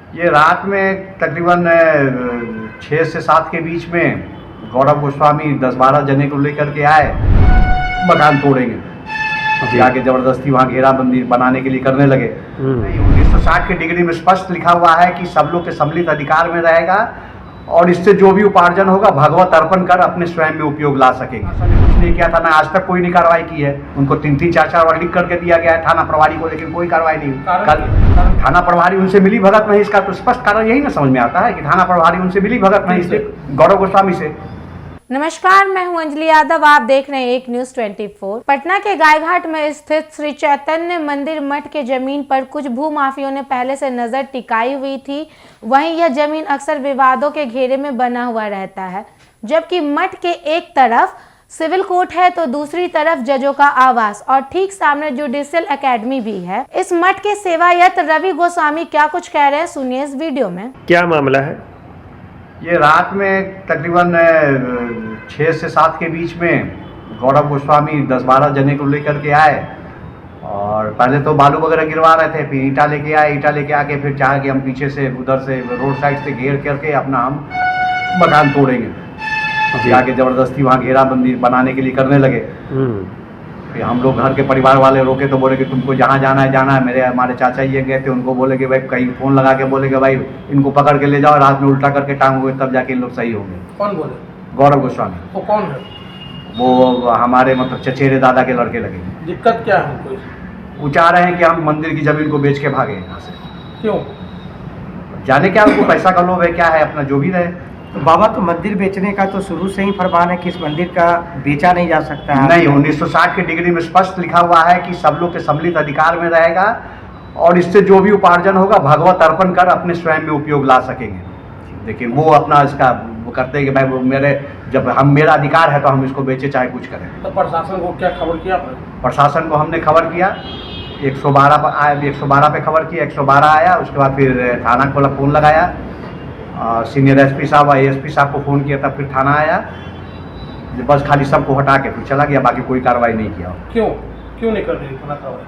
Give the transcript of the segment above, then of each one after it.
ये रात में तकरीबन 6 से 7 के बीच में गौरव गोस्वामी 10-12 जने को लेकर के आए, मकान तोड़ेंगे आके जबरदस्ती वहाँ घेराबंदी बनाने के लिए करने लगे। 1960 के डिग्री में स्पष्ट लिखा हुआ है कि सब लोग के सम्मिलित अधिकार में रहेगा और इससे जो भी उपार्जन होगा भगवत अर्पण कर अपने स्वयं में उपयोग ला सकेंगे। कुछ नहीं किया था ना, आज तक कोई नहीं कार्रवाई की है। उनको 3-3, 4-4 बार लिख करके दिया गया है थाना प्रभारी को, लेकिन कोई कार्रवाई नहीं हुई। कल थाना प्रभारी उनसे मिली भगत नहीं, इसका तो स्पष्ट कारण यही ना समझ में आता है कि थाना प्रभारी उनसे मिली भगत नहीं, इसलिए गौरव गोस्वामी से। नमस्कार, मैं हूं अंजलि यादव। आप देख रहे हैं एक न्यूज 24। पटना के गायघाट में स्थित श्री चैतन्य मंदिर मठ के जमीन पर कुछ भूमाफियों ने पहले से नजर टिकाई हुई थी। वहीं यह जमीन अक्सर विवादों के घेरे में बना हुआ रहता है। जबकि मठ के एक तरफ सिविल कोर्ट है तो दूसरी तरफ जजों का आवास और ठीक सामने जुडिशियल एकेडमी भी है। इस मठ के सेवायत रवि गोस्वामी क्या कुछ कह रहे हैं, सुनिए इस वीडियो में। क्या मामला है? ये रात में तकरीबन 6 से 7 के बीच में गौरव गोस्वामी 10-12 जने को लेकर के आए और पहले तो बालू वगैरह गिरवा रहे थे, फिर ईंटा लेके आए। ईंटा लेके आके फिर चाहे कि हम पीछे से उधर से रोड साइड से घेर करके अपना हम मकान तोड़ेंगे आके जबरदस्ती वहाँ घेराबंदी बनाने के लिए करने लगे। फिर हम लोग घर के परिवार वाले रोके तो बोले कि तुमको जहाँ जाना है जाना है। हमारे चाचा ये गए थे, उनको बोले कि भाई कहीं फ़ोन लगा के बोले कि भाई इनको पकड़ के ले जाओ, रात में उल्टा करके टांगोगे तब जाके इन लोग सही होंगे। कौन बोले? गौरव गोस्वामी। वो कौन है? वो हमारे मतलब चचेरे दादा के लड़के लगे। दिक्कत क्या है उनको? वो चाह रहे हैं कि हम मंदिर की ज़मीन को बेच के भागे यहाँ से। क्यों? जाने क्या उनको पैसा का लोभ है, क्या है, अपना जो भी रहे। तो बाबा, तो मंदिर बेचने का तो शुरू से ही फरमान है कि इस मंदिर का बेचा नहीं जा सकता है। नहीं, 1960 के डिग्री में स्पष्ट लिखा हुआ है कि सब लोग के सम्मिलित अधिकार में रहेगा और इससे जो भी उपार्जन होगा भगवत अर्पण कर अपने स्वयं में उपयोग ला सकेंगे। देखिए वो अपना इसका वो करते हैं कि भाई वो मेरा अधिकार है तो हम इसको बेचे चाहे कुछ करें। तो प्रशासन को क्या खबर किया? प्रशासन को हमने खबर किया, 112 पर आया, 112 पे खबर किया, 112 आया। उसके बाद फिर थाना को फ़ोन लगाया, सीनियर एसपी साहब, एएसपी साहब को फ़ोन किया, तब फिर थाना आया। बस खाली सबको हटा के फिर चला गया, बाकी कोई कार्रवाई नहीं किया। क्यों नहीं कर रही थाना कार्रवाई?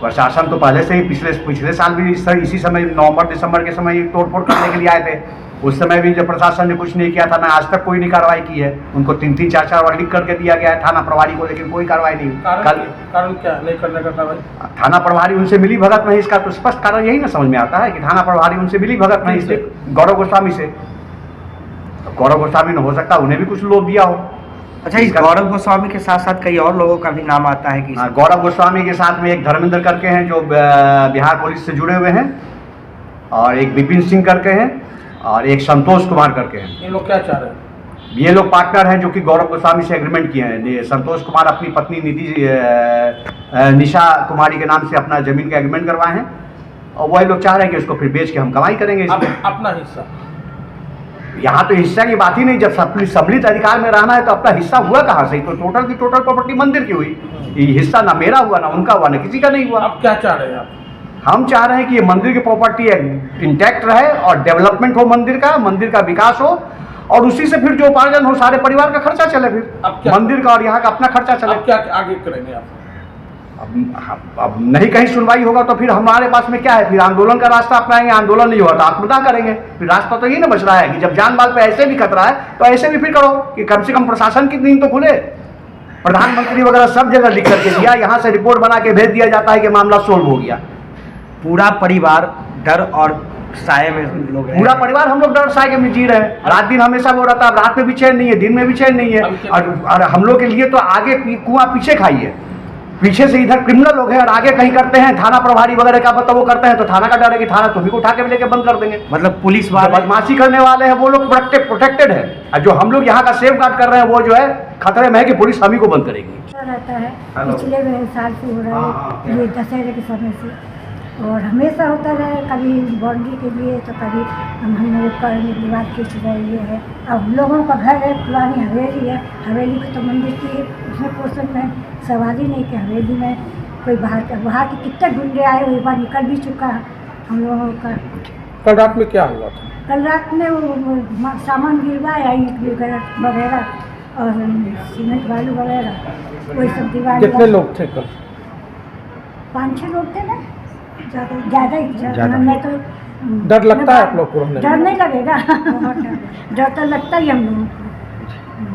प्रशासन तो पहले से ही पिछले साल भी इसी समय नवंबर-दिसंबर के समय तोड़फोड़ करने के लिए आए थे। उस समय भी जब प्रशासन ने कुछ नहीं किया था ना, आज तक कोई नहीं कार्रवाई की है। उनको 3-3, 4-4 बार लिख करके दिया गया है थाना प्रभारी को, लेकिन कोई कार्रवाई नहीं हुई। कारण क्या नहीं करने का कार्रवाई? थाना प्रभारी उनसे मिली भगत नहीं, इसका तो स्पष्ट कारण यही ना समझ में आता है कि थाना प्रभारी उनसे मिली भगत नहीं, इसलिए गौरव गोस्वामी से। गौरव गोस्वामी ने हो सकता है उन्हें भी कुछ लोभ दिया हो। अच्छा, इस गौरव गोस्वामी के साथ साथ कई और लोगों का भी नाम आता है कि गौरव गोस्वामी के साथ में एक धर्मेंद्र करके हैं जो बिहार पुलिस से जुड़े हुए हैं, और एक विपिन सिंह करके हैं, और एक संतोष कुमार करके हैं। ये लोग क्या चाह रहे हैं? ये लोग पार्टनर हैं जो कि गौरव गोस्वामी से एग्रीमेंट किए हैं। संतोष कुमार अपनी पत्नी निशा कुमारी के नाम से अपना जमीन का एग्रीमेंट करवाए हैं और वही लोग चाह रहे हैं कि उसको फिर बेच के हम कमाई करेंगे इसमें। अपना हिस्सा? यहाँ तो हिस्सा की बात ही नहीं। जब सम्मिलित अधिकार में रहना है तो अपना हिस्सा हुआ कहाँ से? तो टोटल की टोटल प्रॉपर्टी मंदिर की हुई। ये हिस्सा ना मेरा हुआ, ना उनका हुआ, ना किसी का नहीं हुआ। अब क्या चाह रहे हैं आप? हम चाह रहे हैं कि ये मंदिर की प्रॉपर्टी इंटैक्ट रहे और डेवलपमेंट हो, मंदिर का विकास हो, और उसी से फिर जो उपार्जन हो सारे परिवार का खर्चा चले, फिर मंदिर का और यहाँ का अपना खर्चा चले। अब क्या आगे करेंगे आप? अब नहीं कहीं सुनवाई होगा तो फिर हमारे पास में क्या है? फिर आंदोलन का रास्ता अपनाएंगे। आंदोलन नहीं होगा तो आत्मदाह करेंगे। फिर रास्ता तो ये ना बच रहा है कि जब जान माल पे ऐसे भी खतरा है तो ऐसे भी फिर करो कि कम से कम प्रशासन की नींद तो खुले। प्रधानमंत्री वगैरह सब जगह लिख करके दिया, यहाँ से रिपोर्ट बना के भेज दिया जाता है कि मामला सोल्व हो गया। पूरा परिवार डर और साए में लोग हैं। पूरा परिवार हम लोग डर साए में जी रहे हैं। रात दिन हमेशा वो रहता है, रात में भी चैन नहीं है, दिन में भी चैन नहीं है। और हम लोग के लिए तो आगे कुआं पीछे खाई है। पीछे से इधर क्रिमिनल लोग हैं और आगे कहीं करते हैं थाना प्रभारी वगैरह का पता वो करते हैं तो थाना का डर है कि थाना तुम्ही को उठा के लेके बंद कर देंगे। मतलब पुलिस वाले बदमाशी करने वाले हैं वो लोग प्रोटेक्टेड है, और जो हम लोग यहाँ का सेफ गार्ड कर रहे हैं वो जो है खतरे में है कि पुलिस हम ही को बंद करेगी। रहता है पिछले साल से हो रहा है ये दशहरे के समय से, और हमेशा होता रहे। कभी बाउंड्री के लिए तो कभी हम लोग का विवाद खींच रहे है। अब लोगों का घर है, पुरानी हवेली है, हवेली को तो मंदिर की उसमें पोर्शन में सवारी नहीं कि हवेली में कोई बाहर के कितने गुंडे आए, वो एक बार निकल भी चुका है हम लोगों का। कल रात में क्या हुआ था? कल रात में वो सामान गिरवाया, ईंट वगैरह और सीमेंट बालू वगैरह वही सब दीवार। कितने लोग थे कल? 5-6 लोग थे ना, ज़्यादा ही। मैं तो डर लगता है आप लोग को रहने डर में? नहीं लगेगा डर तो लगता ही हम लोगों को।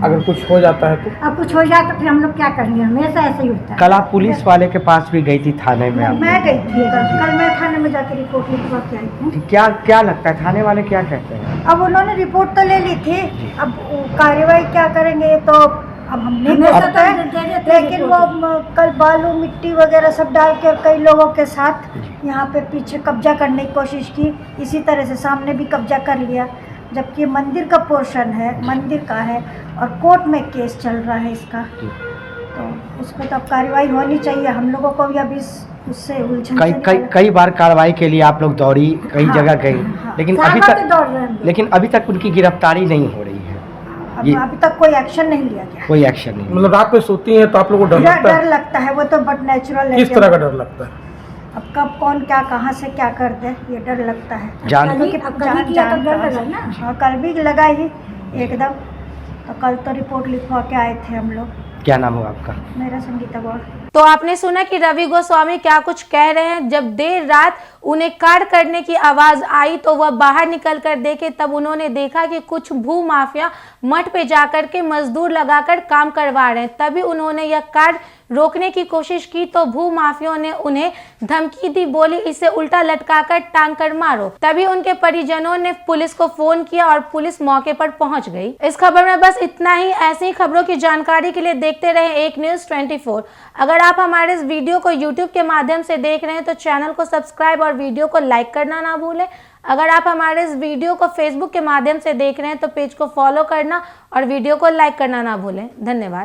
अगर कुछ हो जाता है तो? अब कुछ हो जाए तो फिर हम लोग क्या करेंगे, हमेशा ऐसे ही होता है। कल आप पुलिस वाले के पास भी गई थी थाने में आप? मैं गई थी कल मैं थाने में जाकर रिपोर्ट लिखवा के आई हूँ। क्या क्या लगता है थाने वाले क्या कहते हैं? अब उन्होंने रिपोर्ट तो ले ली थी, अब वो कार्रवाई क्या करेंगे तो अब हम नहीं कह सकते हैं, लेकिन वो कल बालू मिट्टी वगैरह सब डाल के कई लोगों के साथ यहाँ पे पीछे कब्जा करने की कोशिश की, इसी तरह से सामने भी कब्जा कर लिया, जबकि मंदिर का पोर्शन है, मंदिर का है और कोर्ट में केस चल रहा है इसका, तो उस पर तो अब कार्रवाई होनी चाहिए। हम लोगों को भी अभी उससे उलझन कई से कई निकालना- कई बार कार्रवाई के लिए आप लोग दौड़ी, कई हाँ, जगह गई, हाँ, लेकिन सारा अभी तो तक दौड़ रहे हैं हम लोग। लेकिन अभी तक उनकी गिरफ्तारी नहीं हो रही है, ये- अभी तक कोई एक्शन नहीं लिया गया। कोई एक्शन नहीं। मतलब रात में सोती हैं तो आप लोगों को डर लगता डर है? लगता है, वो तो बट नेचुरल है। किस तरह का डर लगता है? अब कब कौन क्या कहाँ से क्या कर दे, ये डर लगता है। जान- क्योंकि अब कभी जान- किया तो जान डर कहाँ लगा से- ना। हाँ, कल भी लगा ही एकदम, तो कल तो रिपोर्ट लिखवा के आए थे हम लोग। क्या नाम हुआ आपका? मेरा संगीता गौड़। तो आपने सुना कि रवि गोस्वामी क्या कुछ कह रहे हैं। जब देर रात उन्हें कार्य करने की आवाज आई तो वह बाहर निकल कर देखे, तब उन्होंने देखा कि कुछ भू माफिया मठ पे जाकर के मजदूर लगाकर काम करवा रहे हैं। तभी उन्होंने यह कार्य रोकने की कोशिश की तो भू माफियों ने उन्हें धमकी दी, बोली इसे उल्टा लटकाकर टांग कर मारो। तभी उनके परिजनों ने पुलिस को फोन किया और पुलिस मौके पर पहुंच गई। इस खबर में बस इतना ही। ऐसी ही खबरों की जानकारी के लिए देखते रहे एक न्यूज़ 24। अगर आप हमारे इस वीडियो को YouTube के माध्यम से देख रहे हैं तो चैनल को सब्सक्राइब और वीडियो को लाइक करना ना भूलें। अगर आप हमारे इस वीडियो को Facebook के माध्यम से देख रहे हैं तो पेज को फॉलो करना और वीडियो को लाइक करना ना भूलें। धन्यवाद।